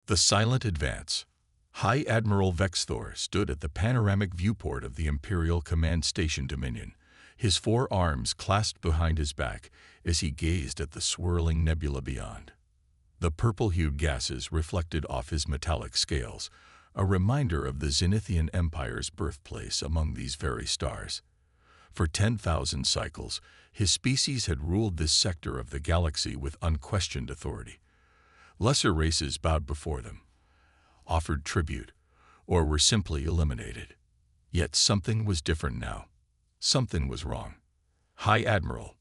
The silent advance. High Admiral Vexthor stood at the panoramic viewport of the Imperial Command Station Dominion, his 4 arms clasped behind his back as he gazed at the swirling nebula beyond. The purple-hued gases reflected off his metallic scales, a reminder of the Zenithian Empire's birthplace among these very stars. For 10,000 cycles, his species had ruled this sector of the galaxy with unquestioned authority. Lesser races bowed before them, offered tribute, or were simply eliminated. Yet something was different now. Something was wrong. High Admiral.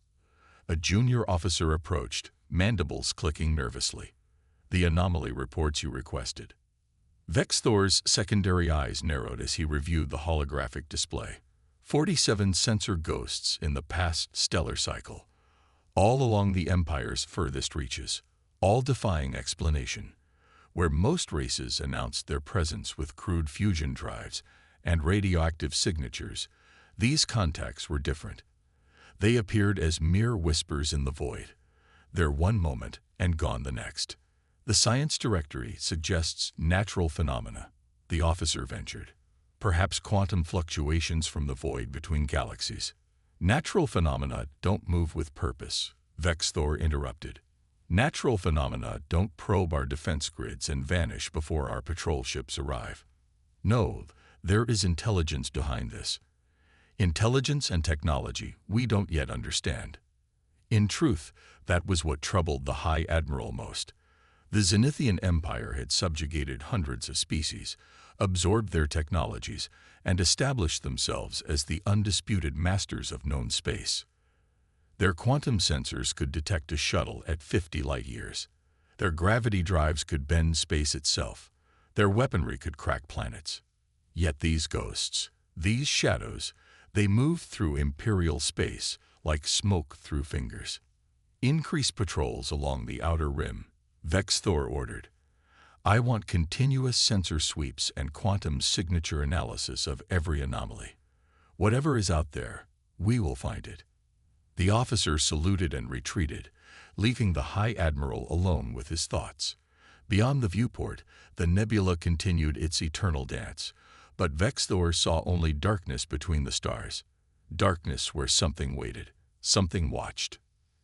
A junior officer approached, mandibles clicking nervously. The anomaly reports you requested. Vexthor's secondary eyes narrowed as he reviewed the holographic display. 47 sensor ghosts in the past stellar cycle, all along the Empire's furthest reaches, all defying explanation. Where most races announced their presence with crude fusion drives and radioactive signatures, these contacts were different. They appeared as mere whispers in the void, there one moment and gone the next. The science directory suggests natural phenomena, the officer ventured. Perhaps quantum fluctuations from the void between galaxies. Natural phenomena don't move with purpose, Vexthor interrupted. Natural phenomena don't probe our defense grids and vanish before our patrol ships arrive. No, there is intelligence behind this. Intelligence and technology we don't yet understand. In truth, that was what troubled the High Admiral most. The Zenithian Empire had subjugated hundreds of species, absorbed their technologies, and established themselves as the undisputed masters of known space. Their quantum sensors could detect a shuttle at 50 light-years. Their gravity drives could bend space itself. Their weaponry could crack planets. Yet these ghosts, these shadows, they moved through Imperial space like smoke through fingers. Increase patrols along the outer rim, Vexthor ordered. I want continuous sensor sweeps and quantum signature analysis of every anomaly. Whatever is out there, we will find it. The officer saluted and retreated, leaving the High Admiral alone with his thoughts. Beyond the viewport, the nebula continued its eternal dance, but Vexthor saw only darkness between the stars. Darkness where something waited, something watched.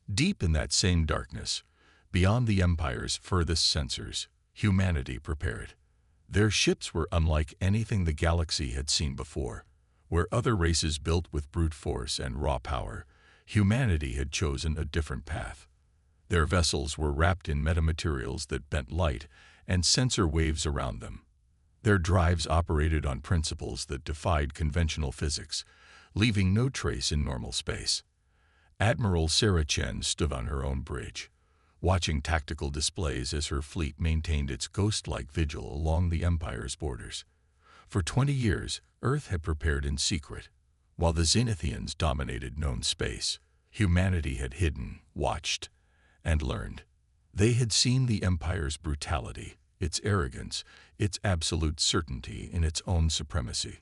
Deep in that same darkness, beyond the Empire's furthest sensors, humanity prepared. Their ships were unlike anything the galaxy had seen before. Where other races built with brute force and raw power, humanity had chosen a different path. Their vessels were wrapped in metamaterials that bent light and sensor waves around them. Their drives operated on principles that defied conventional physics, leaving no trace in normal space. Admiral Sarah Chen stood on her own bridge, watching tactical displays as her fleet maintained its ghost-like vigil along the Empire's borders. For 20 years, Earth had prepared in secret. While the Zenithians dominated known space, humanity had hidden, watched, and learned. They had seen the Empire's brutality, its arrogance, its absolute certainty in its own supremacy.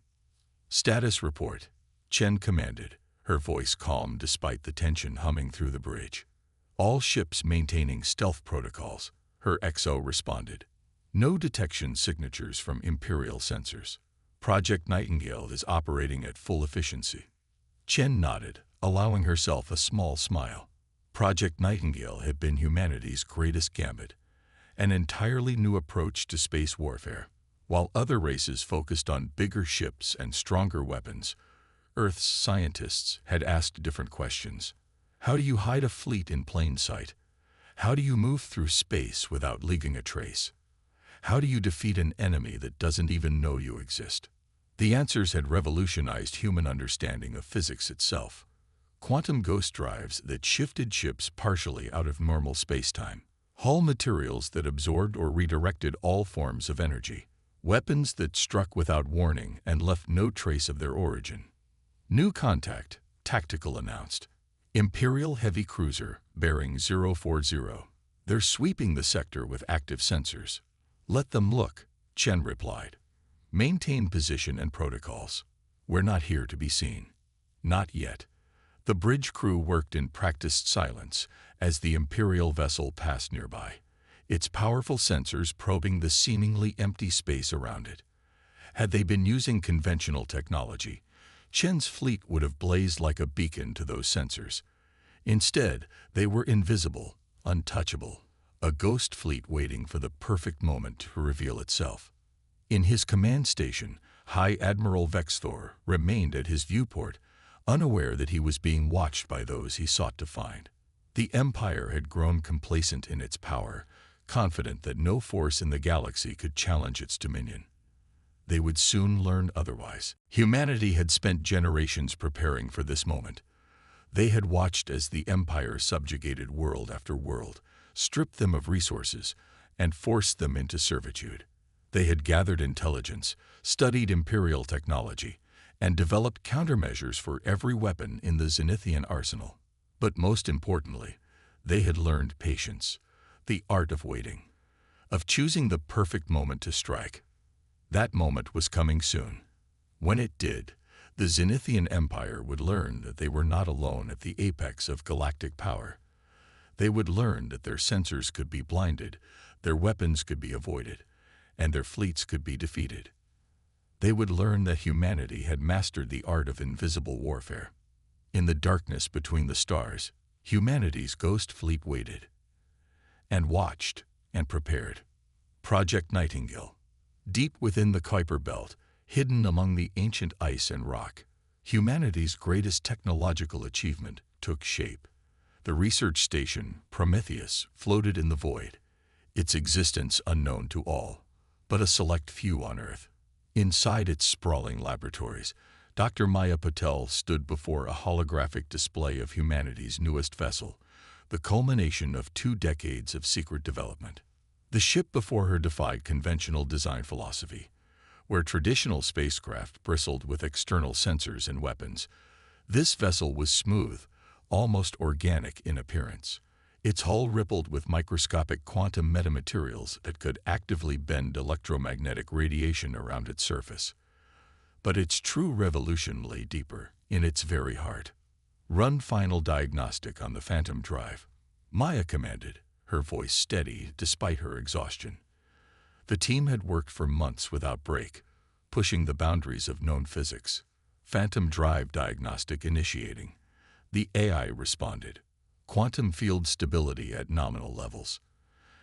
Status report, Chen commanded, her voice calm despite the tension humming through the bridge. All ships maintaining stealth protocols, her XO responded. No detection signatures from Imperial sensors. Project Nightingale is operating at full efficiency. Chen nodded, allowing herself a small smile. Project Nightingale had been humanity's greatest gambit, an entirely new approach to space warfare. While other races focused on bigger ships and stronger weapons, Earth's scientists had asked different questions. How do you hide a fleet in plain sight? How do you move through space without leaving a trace? How do you defeat an enemy that doesn't even know you exist? The answers had revolutionized human understanding of physics itself. Quantum ghost drives that shifted ships partially out of normal spacetime. Hull materials that absorbed or redirected all forms of energy. Weapons that struck without warning and left no trace of their origin. New contact, Tactical announced. Imperial heavy cruiser, bearing 040. They're sweeping the sector with active sensors. Let them look, Chen replied. Maintain position and protocols. We're not here to be seen. Not yet. The bridge crew worked in practiced silence as the Imperial vessel passed nearby, its powerful sensors probing the seemingly empty space around it. Had they been using conventional technology, Chen's fleet would have blazed like a beacon to those sensors. Instead, they were invisible, untouchable, a ghost fleet waiting for the perfect moment to reveal itself. In his command station, High Admiral Vexthor remained at his viewport, unaware that he was being watched by those he sought to find. The Empire had grown complacent in its power, confident that no force in the galaxy could challenge its dominion. They would soon learn otherwise. Humanity had spent generations preparing for this moment. They had watched as the Empire subjugated world after world, stripped them of resources, and forced them into servitude. They had gathered intelligence, studied imperial technology, and developed countermeasures for every weapon in the Zenithian arsenal. But most importantly, they had learned patience, the art of waiting, of choosing the perfect moment to strike. That moment was coming soon. When it did, the Zenithian Empire would learn that they were not alone at the apex of galactic power. They would learn that their sensors could be blinded, their weapons could be avoided, and their fleets could be defeated. They would learn that humanity had mastered the art of invisible warfare. In the darkness between the stars, humanity's ghost fleet waited, and watched, and prepared. Project Nightingale. Deep within the Kuiper Belt, hidden among the ancient ice and rock, humanity's greatest technological achievement took shape. The research station, Prometheus, floated in the void, its existence unknown to all, but a select few on Earth. Inside its sprawling laboratories, Dr. Maya Patel stood before a holographic display of humanity's newest vessel, the culmination of 2 decades of secret development. The ship before her defied conventional design philosophy. Where traditional spacecraft bristled with external sensors and weapons, this vessel was smooth, almost organic in appearance. Its hull rippled with microscopic quantum metamaterials that could actively bend electromagnetic radiation around its surface. But its true revolution lay deeper, in its very heart. "Run final diagnostic on the Phantom Drive," Maya commanded, her voice steady despite her exhaustion. The team had worked for months without break, pushing the boundaries of known physics. Phantom Drive diagnostic initiating. The AI responded. Quantum field stability at nominal levels.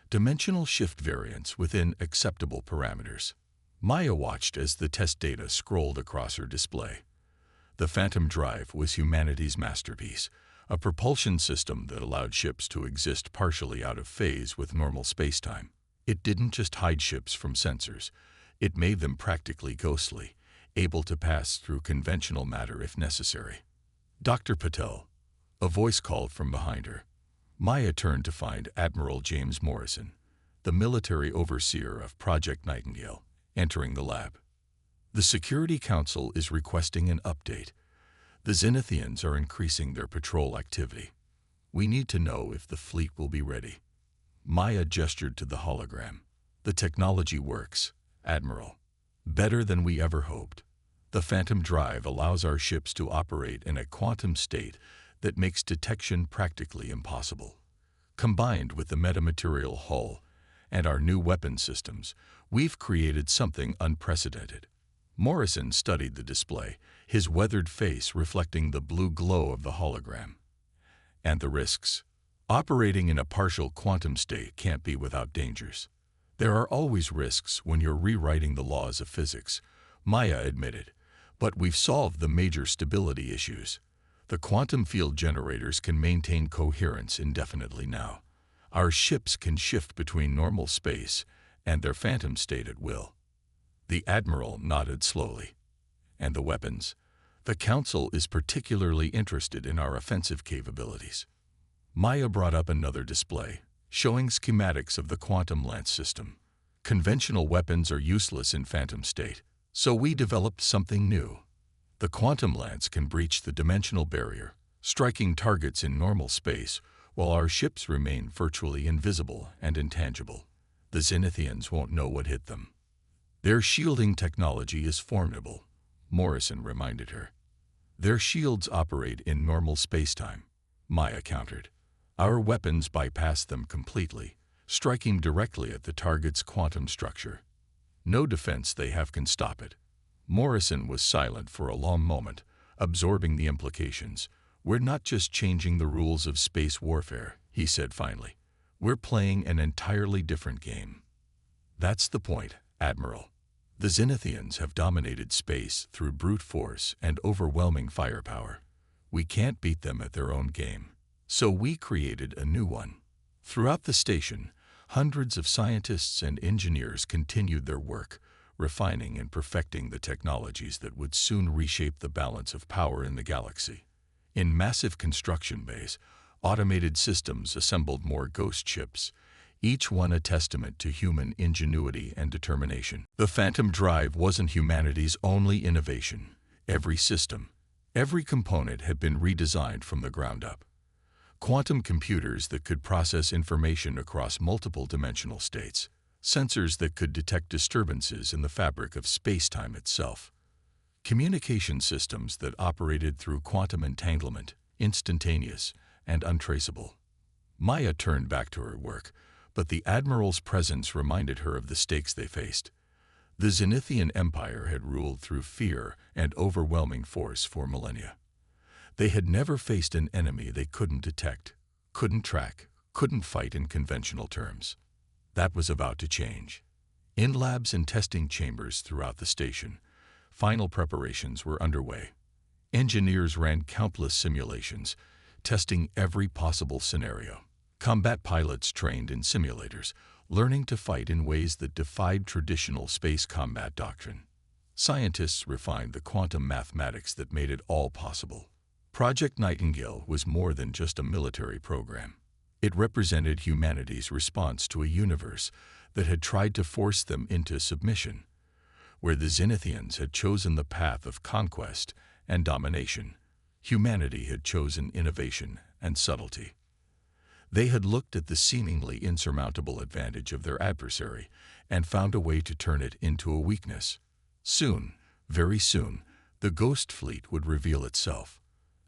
Dimensional shift variance within acceptable parameters. Maya watched as the test data scrolled across her display. The Phantom Drive was humanity's masterpiece, a propulsion system that allowed ships to exist partially out of phase with normal spacetime. It didn't just hide ships from sensors, it made them practically ghostly, able to pass through conventional matter if necessary. "Dr. Patel," a voice called from behind her. Maya turned to find Admiral James Morrison, the military overseer of Project Nightingale, entering the lab. "The Security Council is requesting an update. The Zenithians are increasing their patrol activity. We need to know if the fleet will be ready." Maya gestured to the hologram. "The technology works, Admiral. Better than we ever hoped. The Phantom Drive allows our ships to operate in a quantum state that makes detection practically impossible. Combined with the metamaterial hull and our new weapon systems, we've created something unprecedented." Morrison studied the display, his weathered face reflecting the blue glow of the hologram. "And the risks? Operating in a partial quantum state can't be without dangers." "There are always risks when you're rewriting the laws of physics," Maya admitted, "but we've solved the major stability issues. The quantum field generators can maintain coherence indefinitely now. Our ships can shift between normal space and their phantom state at will." The Admiral nodded slowly. "And the weapons? The Council is particularly interested in our offensive capabilities." Maya brought up another display, showing schematics of the quantum lance system. "Conventional weapons are useless in phantom state, so we developed something new. The quantum lance can breach the dimensional barrier, striking targets in normal space, while our ships remain virtually invisible and intangible. The Zenithians won't know what hit them." "Their shielding technology is formidable," Morrison reminded her. "Their shields operate in normal spacetime," Maya countered. "Our weapons bypass them completely, striking directly at the target's quantum structure. No defense they have can stop it. Morrison was silent for a long moment, absorbing the implications. "We're not just changing the rules of space warfare," he said finally. "We're playing an entirely different game." "That's the point, Admiral. The Zenithians have dominated space through brute force and overwhelming firepower. We can't beat them at their own game. So we created a new one." Throughout the station, hundreds of scientists and engineers continued their work, refining and perfecting the technologies that would soon reshape the balance of power in the galaxy. In massive construction bays, automated systems assembled more ghost ships, each one a testament to human ingenuity and determination. The Phantom Drive wasn't humanity's only innovation. Every system, every component had been redesigned from the ground up. Quantum computers that could process information across multiple dimensional states, sensors that could detect disturbances in the fabric of space-time itself, communication systems that operated through quantum entanglement, instantaneous and untraceable. Maya turned back to her work, but the Admiral's presence reminded her of the stakes they faced. The Zenithian Empire had ruled through fear and overwhelming force for millennia. They had never faced an enemy they couldn't detect, couldn't track, couldn't fight in conventional terms. That was about to change. In labs and testing chambers throughout the station, final preparations were underway. Engineers ran countless simulations, testing every possible scenario. Combat pilots trained in simulators, learning to fight in ways that defied traditional space combat doctrine. Scientists refined the quantum mathematics that made it all possible. Project Nightingale was more than just a military program. It represented humanity's response to a universe that had tried to force them into submission. Where the Zenithians had chosen the path of conquest and domination, humanity had chosen innovation and subtlety. They had looked at the seemingly insurmountable advantage of their adversary and found a way to turn it into a weakness. Soon, very soon, the Ghost Fleet would reveal itself,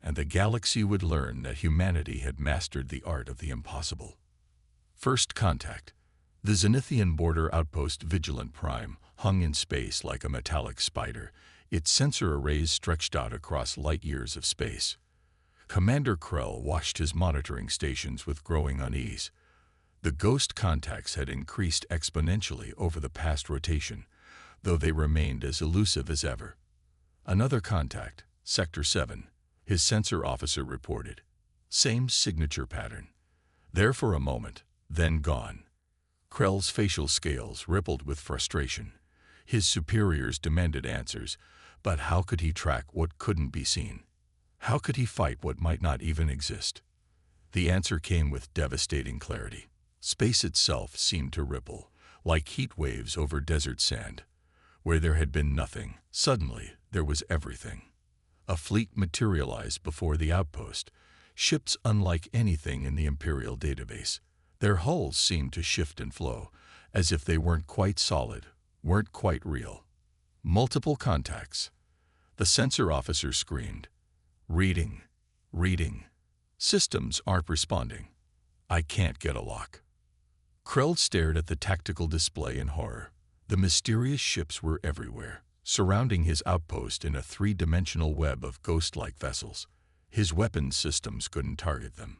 and the galaxy would learn that humanity had mastered the art of the impossible. First contact. The Zenithian border outpost Vigilant Prime hung in space like a metallic spider, its sensor arrays stretched out across light years of space. Commander Krell watched his monitoring stations with growing unease. The ghost contacts had increased exponentially over the past rotation, though they remained as elusive as ever. Another contact, Sector 7, his sensor officer reported. Same signature pattern. There for a moment, then gone. Krell's facial scales rippled with frustration. His superiors demanded answers, but how could he track what couldn't be seen? How could he fight what might not even exist? The answer came with devastating clarity. Space itself seemed to ripple, like heat waves over desert sand. Where there had been nothing, suddenly there was everything. A fleet materialized before the outpost, ships unlike anything in the Imperial database. Their hulls seemed to shift and flow, as if they weren't quite solid, weren't quite real. Multiple contacts. The sensor officer screamed. Reading. Reading. Systems aren't responding. I can't get a lock. Krell stared at the tactical display in horror. The mysterious ships were everywhere, surrounding his outpost in a three-dimensional web of ghost-like vessels. His weapons systems couldn't target them.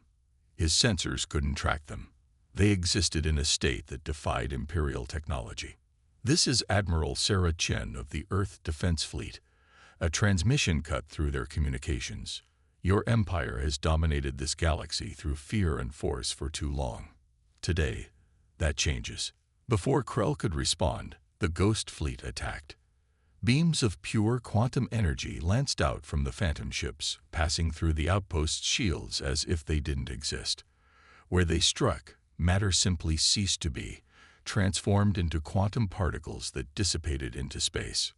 His sensors couldn't track them. They existed in a state that defied Imperial technology. "This is Admiral Sarah Chen of the Earth Defense Fleet." A transmission cut through their communications. "Your empire has dominated this galaxy through fear and force for too long. Today, that changes." Before Krell could respond, the Ghost Fleet attacked. Beams of pure quantum energy lanced out from the Phantom ships, passing through the outpost's shields as if they didn't exist. Where they struck, matter simply ceased to be, transformed into quantum particles that dissipated into space.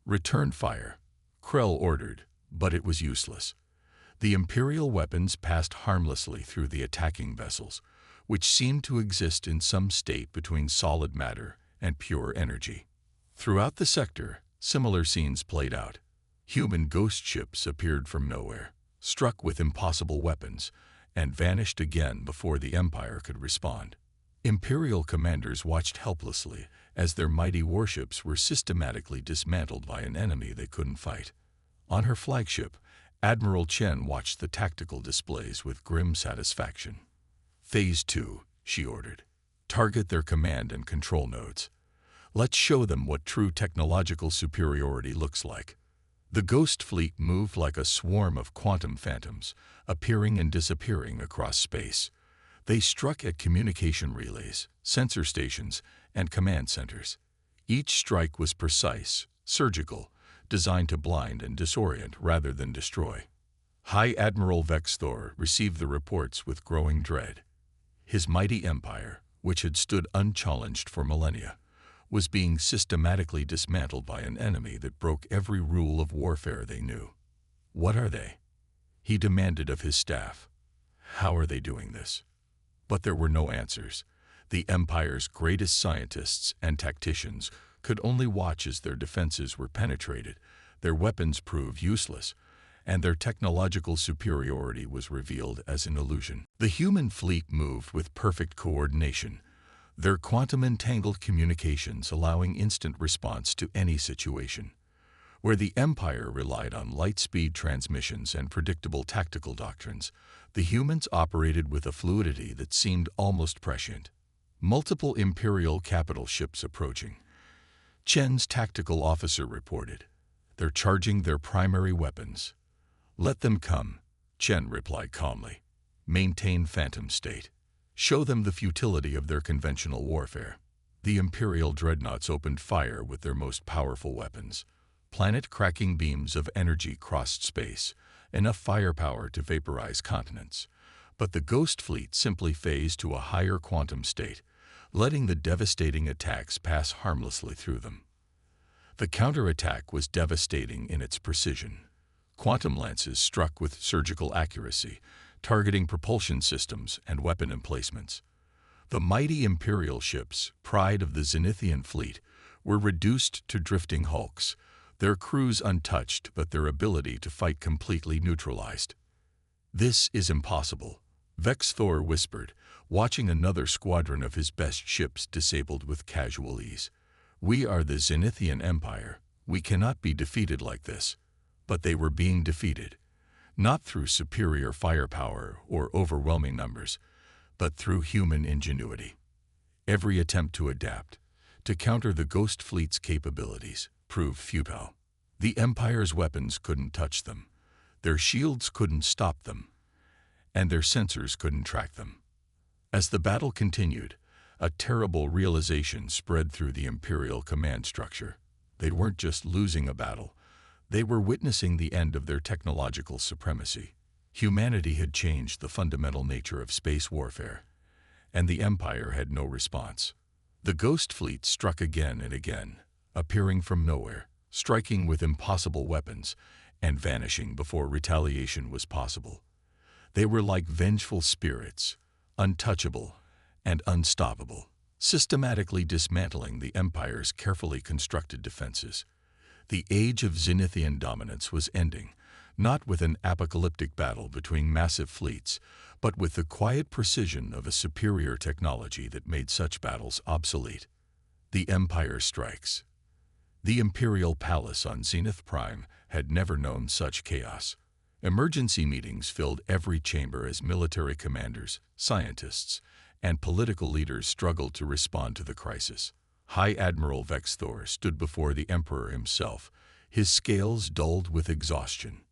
"Return fire," Krell ordered, but it was useless. The Imperial weapons passed harmlessly through the attacking vessels, which seemed to exist in some state between solid matter and pure energy. Throughout the sector, similar scenes played out. Human ghost ships appeared from nowhere, struck with impossible weapons, and vanished again before the Empire could respond. Imperial commanders watched helplessly as their mighty warships were systematically dismantled by an enemy they couldn't fight. On her flagship, Admiral Chen watched the tactical displays with grim satisfaction. "Phase 2, she ordered. "Target their command and control nodes. Let's show them what true technological superiority looks like." The Ghost Fleet moved like a swarm of quantum phantoms, appearing and disappearing across space. They struck at communication relays, sensor stations, and command centers. Each strike was precise, surgical, designed to blind and disorient rather than destroy. High Admiral Vexthor received the reports with growing dread. His mighty empire, which had stood unchallenged for millennia, was being systematically dismantled by an enemy that broke every rule of warfare they knew. "What are they?" he demanded of his staff. "How are they doing this?" But there were no answers. The Empire's greatest scientists and tacticians could only watch as their defenses were penetrated, their weapons proved useless, and their technological superiority was revealed as an illusion. The human fleet moved with perfect coordination, their quantum-entangled communications allowing instant response to any situation. Where the Empire relied on light-speed transmissions and predictable tactical doctrines, the humans operated with a fluidity that seemed almost prescient. Multiple Imperial capital ships approaching. Chen's tactical officer reported. "They're charging their primary weapons." "Let them come," Chen replied calmly. "Maintain phantom state. Show them the futility of their conventional warfare." The Imperial dreadnoughts opened fire with their most powerful weapons. Planet-cracking beams of energy crossed space, enough firepower to vaporize continents. But the Ghost Fleet simply phased to a higher quantum state, letting the devastating attacks pass harmlessly through them. The counterattack was devastating in its precision. Quantum lances struck with surgical accuracy, targeting propulsion systems and weapon emplacements. The mighty Imperial ships, pride of the Zenithian fleet, were reduced to drifting hulks, their crews untouched but their ability to fight completely neutralized. "This is impossible," Vexthor whispered, watching another squadron of his best ships disabled with casual ease. "We are the Zenithian Empire. We cannot be defeated like this." But they were being defeated, not through superior firepower or overwhelming numbers, but through human ingenuity. Every attempt to adapt, to counter the Ghost Fleet's capabilities, proved futile. The Empire's weapons couldn't touch them, their shields couldn't stop them, and their sensors couldn't track them. As the battle continued, a terrible realization spread through the Imperial command structure. They weren't just losing a battle, they were witnessing the end of their technological supremacy. Humanity had changed the fundamental nature of space warfare, and the Empire had no response. The Ghost Fleet struck again and again, appearing from nowhere, striking with impossible weapons, and vanishing before retaliation was possible. They were like vengeful spirits, untouchable and unstoppable, systematically dismantling the Empire's carefully constructed defenses. The age of Zenithian dominance was ending, not with an apocalyptic battle between massive fleets, but with the quiet precision of a superior technology that made such battles obsolete. The Empire strikes. The Imperial Palace on Zenith Prime had never known such chaos. Emergency meetings filled every chamber as military commanders, scientists, and political leaders struggled to respond to the crisis. High Admiral Vexthor stood before the Emperor himself, his scales dulled with exhaustion.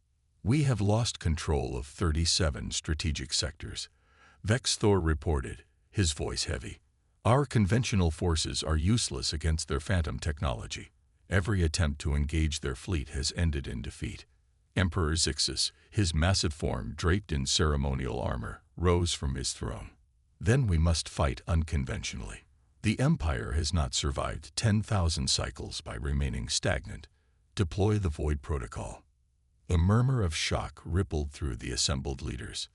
"We have lost control of 37 strategic sectors," Vexthor reported, his voice heavy. "Our conventional forces are useless against their phantom technology. Every attempt to engage their fleet has ended in defeat." Emperor Zixus, his massive form draped in ceremonial armor, rose from his throne. "Then we must fight unconventionally. The Empire has not survived 10,000 cycles by remaining stagnant. Deploy the Void Protocol." A murmur of shock rippled through the assembled leaders.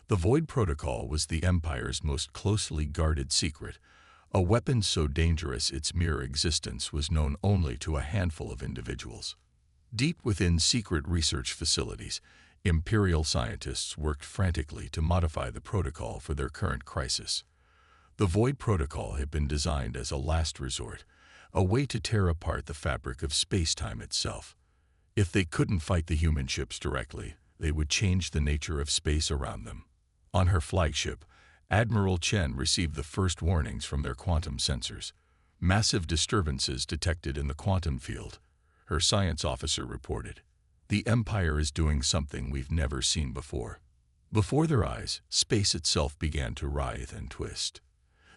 The Void Protocol was the Empire's most closely guarded secret, a weapon so dangerous its mere existence was known only to a handful of individuals. Deep within secret research facilities, Imperial scientists worked frantically to modify the protocol for their current crisis. The Void Protocol had been designed as a last resort, a way to tear apart the fabric of space-time itself. If they couldn't fight the human ships directly, they would change the nature of space around them. On her flagship, Admiral Chen received the first warnings from their quantum sensors. Massive disturbances detected in the quantum field, her science officer reported. The Empire is doing something we've never seen before. Before their eyes, space itself began to writhe and twist.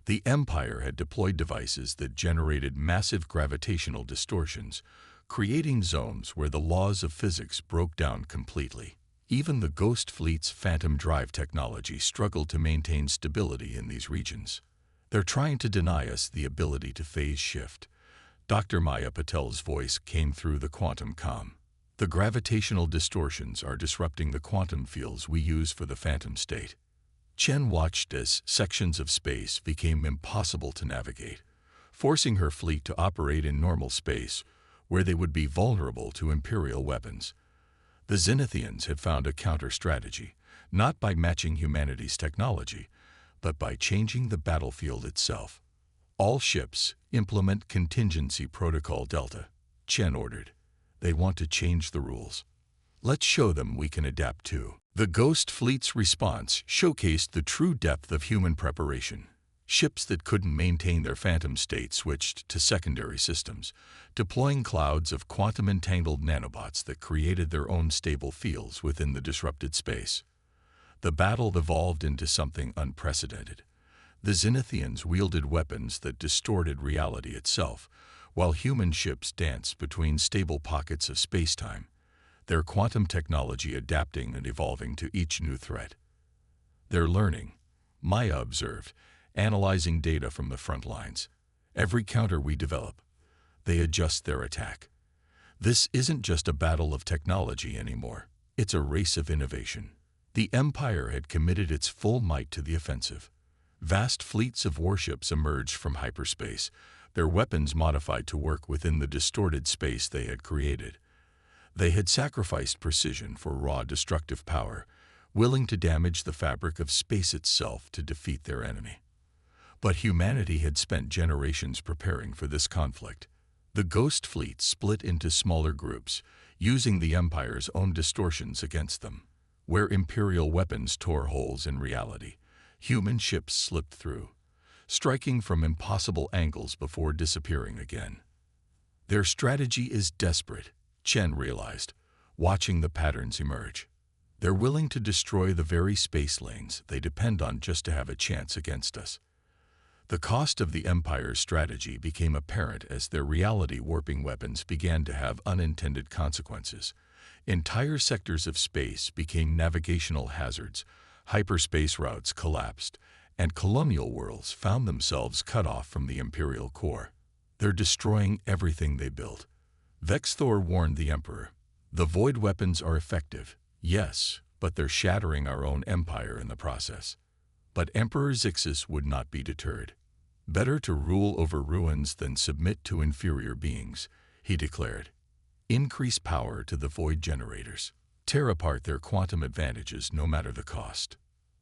The Empire had deployed devices that generated massive gravitational distortions, creating zones where the laws of physics broke down completely. Even the Ghost Fleet's Phantom Drive technology struggled to maintain stability in these regions. They're trying to deny us the ability to phase shift. Dr. Maya Patel's voice came through the quantum comm. The gravitational distortions are disrupting the quantum fields we use for the phantom state. Chen watched as sections of space became impossible to navigate, forcing her fleet to operate in normal space, where they would be vulnerable to Imperial weapons. The Zenithians had found a counter-strategy, not by matching humanity's technology, but by changing the battlefield itself. All ships implement Contingency Protocol Delta, Chen ordered. They want to change the rules. Let's show them we can adapt too. The Ghost Fleet's response showcased the true depth of human preparation. Ships that couldn't maintain their phantom state switched to secondary systems, deploying clouds of quantum-entangled nanobots that created their own stable fields within the disrupted space. The battle evolved into something unprecedented. The Zenithians wielded weapons that distorted reality itself, while human ships danced between stable pockets of space-time, their quantum technology adapting and evolving to each new threat. They're learning, Maya observed, analyzing data from the front lines. Every counter we develop, they adjust their attack. This isn't just a battle of technology anymore. It's a race of innovation. The Empire had committed its full might to the offensive. Vast fleets of warships emerged from hyperspace, their weapons modified to work within the distorted space they had created. They had sacrificed precision for raw destructive power, willing to damage the fabric of space itself to defeat their enemy. But humanity had spent generations preparing for this conflict. The Ghost Fleet split into smaller groups, using the Empire's own distortions against them. Where Imperial weapons tore holes in reality, human ships slipped through, striking from impossible angles before disappearing again. Their strategy is desperate, Chen realized, watching the patterns emerge. They're willing to destroy the very space lanes they depend on just to have a chance against us. The cost of the Empire's strategy became apparent as their reality-warping weapons began to have unintended consequences. Entire sectors of space became navigational hazards, hyperspace routes collapsed, and colonial worlds found themselves cut off from the Imperial core. They're destroying everything they built. Vexthor warned the Emperor. The void weapons are effective, yes, but they're shattering our own empire in the process. But Emperor Zixus would not be deterred. Better to rule over ruins than submit to inferior beings, he declared. Increase power to the void generators. Tear apart their quantum advantages no matter the cost.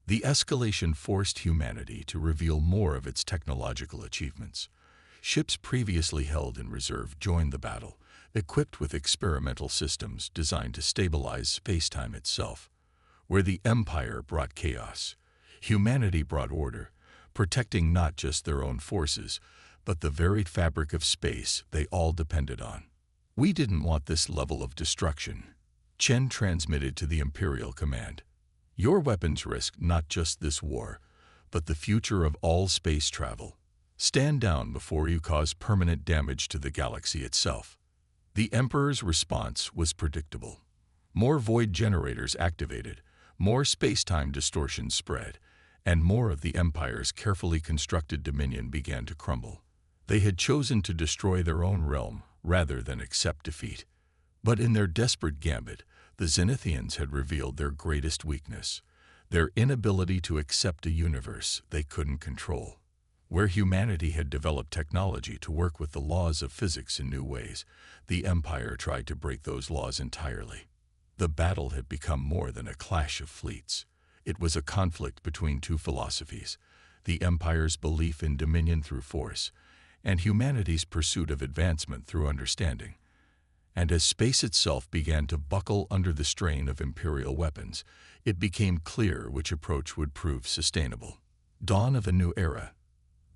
The escalation forced humanity to reveal more of its technological achievements. Ships previously held in reserve joined the battle, equipped with experimental systems designed to stabilize space-time itself. Where the Empire brought chaos, humanity brought order, protecting not just their own forces, but the very fabric of space they all depended on. We didn't want this level of destruction, Chen transmitted to the Imperial command. Your weapons risk not just this war, but the future of all space travel. Stand down before you cause permanent damage to the galaxy itself. The Emperor's response was predictable. More void generators activated, more space-time distortions spread, and more of the Empire's carefully constructed dominion began to crumble. They had chosen to destroy their own realm rather than accept defeat. But in their desperate gambit, the Zenithians had revealed their greatest weakness, their inability to accept a universe they couldn't control. Where humanity had developed technology to work with the laws of physics in new ways, the Empire tried to break those laws entirely. The battle had become more than a clash of fleets. It was a conflict between two philosophies, the Empire's belief in dominion through force, and humanity's pursuit of advancement through understanding. And as space itself began to buckle under the strain of Imperial weapons, it became clear which approach would prove sustainable. Dawn of a new era.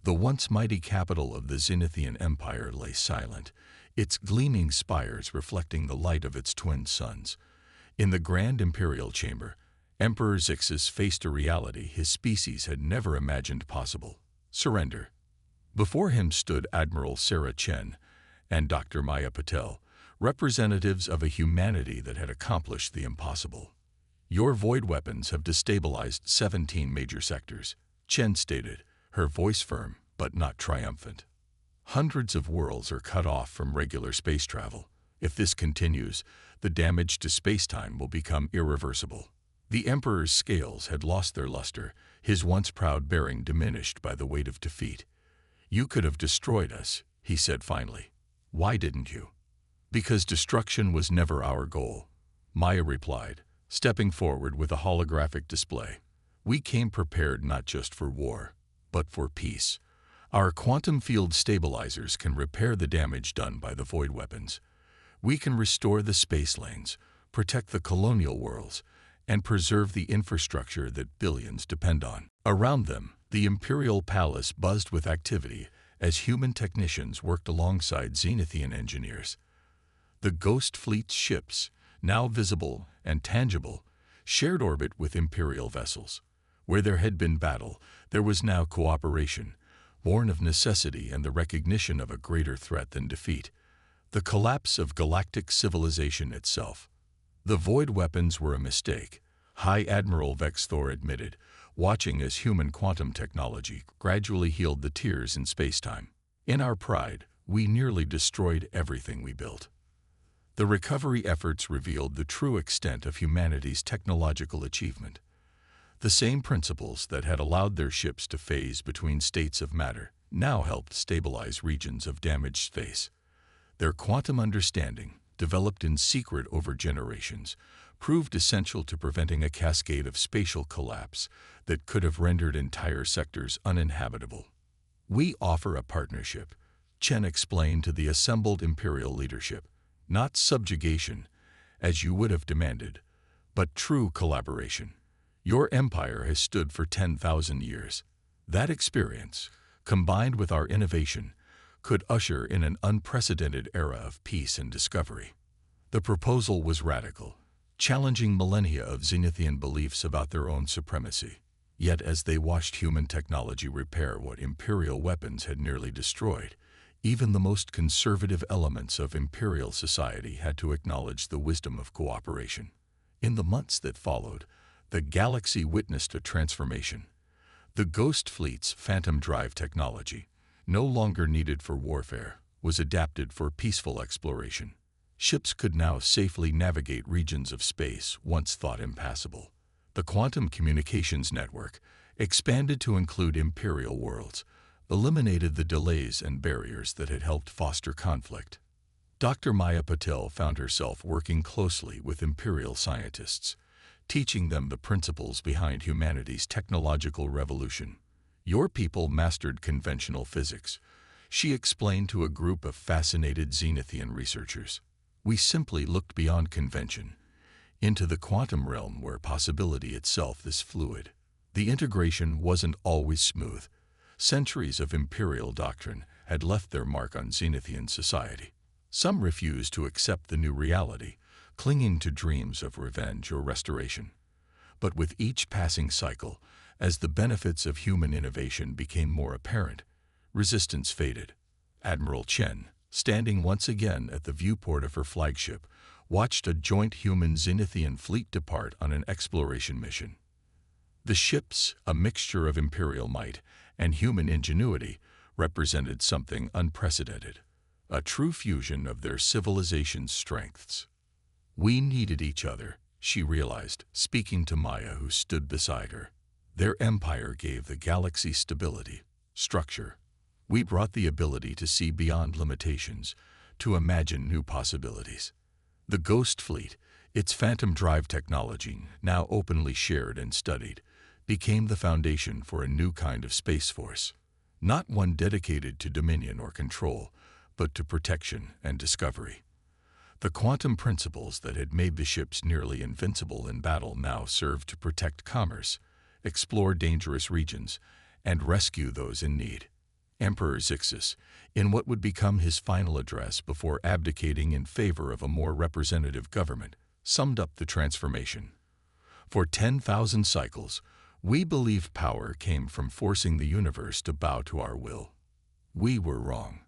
The once mighty capital of the Zenithian Empire lay silent, its gleaming spires reflecting the light of its twin suns. In the grand imperial chamber, Emperor Zixus faced a reality his species had never imagined possible: surrender. Before him stood Admiral Sarah Chen and Dr. Maya Patel, representatives of a humanity that had accomplished the impossible. "Your void weapons have destabilized 17 major sectors," Chen stated, her voice firm but not triumphant. "Hundreds of worlds are cut off from regular space travel. If this continues, the damage to spacetime will become irreversible." The Emperor's scales had lost their luster, his once proud bearing diminished by the weight of defeat. "You could have destroyed us," he said finally. "Why didn't you?" "Because destruction was never our goal," Maya replied, stepping forward with a holographic display. "We came prepared not just for war, but for peace. Our quantum field stabilizers can repair the damage done by the void weapons. We can restore the space lanes, protect the colonial worlds, and preserve the infrastructure that billions depend on." Around them, the Imperial Palace buzzed with activity as human technicians worked alongside Zenithian engineers. The Ghost Fleet's ships, now visible and tangible, shared orbit with Imperial vessels. Where there had been battle, there was now cooperation, born of necessity and the recognition of a greater threat than defeat: the collapse of galactic civilization itself. The void weapons were a mistake, High Admiral Vexthor admitted, watching as human quantum technology gradually healed the tears in spacetime. "In our pride, we nearly destroyed everything we built." The recovery efforts revealed the true extent of humanity's technological achievement. The same principles that had allowed their ships to phase between states of matter now helped stabilize regions of damaged space. Their quantum understanding, developed in secret over generations, proved essential to preventing a cascade of spatial collapse that could have rendered entire sectors uninhabitable. "We offer a partnership," Chen explained to the assembled Imperial leadership. "Not subjugation, as you would have demanded, but true collaboration. Your empire has stood for 10,000 years. That experience, combined with our innovation, could usher in an unprecedented era of peace and discovery." The proposal was radical, challenging millennia of Zenithian beliefs about their own supremacy. Yet as they watched human technology repair what Imperial weapons had nearly destroyed, even the most conservative elements of Imperial society had to acknowledge the wisdom of cooperation. In the months that followed, the galaxy witnessed a transformation. The Ghost Fleet's phantom drive technology, no longer needed for warfare, was adapted for peaceful exploration. Ships could now safely navigate regions of space once thought impassable. The quantum communications network, expanded to include Imperial worlds, eliminated the delays and barriers that had helped foster conflict. Dr. Maya Patel found herself working closely with Imperial scientists, teaching them the principles behind humanity's technological revolution. "Your people mastered conventional physics," she explained to a group of fascinated Zenithian researchers. "We simply looked beyond convention, into the quantum realm where possibility itself is fluid." The integration wasn't always smooth. Centuries of Imperial doctrine had left their mark on Zenithian society. Some refused to accept the new reality, clinging to dreams of revenge or restoration. But with each passing cycle, as the benefits of human innovation became more apparent, resistance faded. Admiral Chen, standing once again at the viewport of her flagship, watched a joint human Zenithian fleet depart on an exploration mission. The ships, a mixture of Imperial might and human ingenuity, represented something unprecedented, a true fusion of their civilization's strengths. "We needed each other," she realized, speaking to Maya, who stood beside her. "Their empire gave the galaxy stability, structure. We brought the ability to see beyond limitations, to imagine new possibilities." The Ghost Fleet, its phantom drive technology now openly shared and studied, became the foundation for a new kind of space force, not one dedicated to dominion or control, but to protection and discovery. The quantum principles that had made the ships nearly invincible in battle now served to protect commerce, explore dangerous regions, and rescue those in need. Emperor Zixus, in what would become his final address before abdicating in favor of a more representative government, summed up the transformation. For 10,000 cycles, we believed power came from forcing the universe to bow to our will. We were wrong.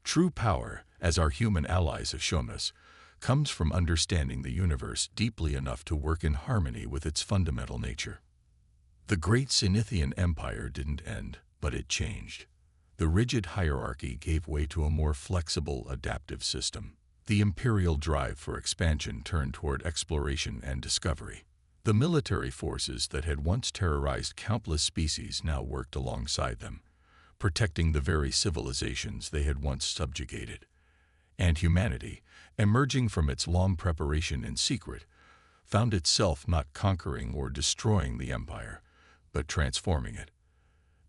True power, as our human allies have shown us, comes from understanding the universe deeply enough to work in harmony with its fundamental nature. The great Cenithian Empire didn't end, but it changed. The rigid hierarchy gave way to a more flexible, adaptive system. The imperial drive for expansion turned toward exploration and discovery. The military forces that had once terrorized countless species now worked alongside them, protecting the very civilizations they had once subjugated. And humanity, emerging from its long preparation in secret, found itself not conquering or destroying the empire, but transforming it.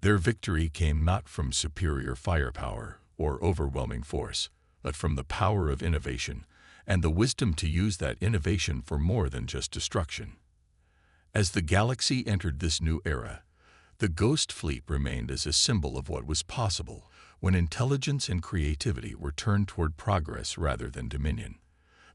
Their victory came not from superior firepower or overwhelming force, but from the power of innovation and the wisdom to use that innovation for more than just destruction. As the galaxy entered this new era, the Ghost Fleet remained as a symbol of what was possible when intelligence and creativity were turned toward progress rather than dominion.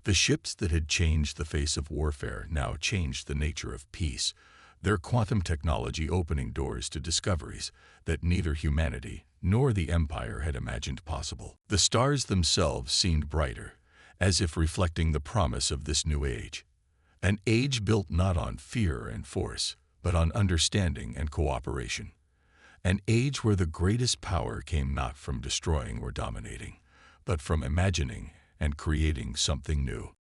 The ships that had changed the face of warfare now changed the nature of peace, their quantum technology opening doors to discoveries that neither humanity nor the Empire had imagined possible. The stars themselves seemed brighter, as if reflecting the promise of this new age. An age built not on fear and force, but on understanding and cooperation. An age where the greatest power came not from destroying or dominating, but from imagining and creating something new.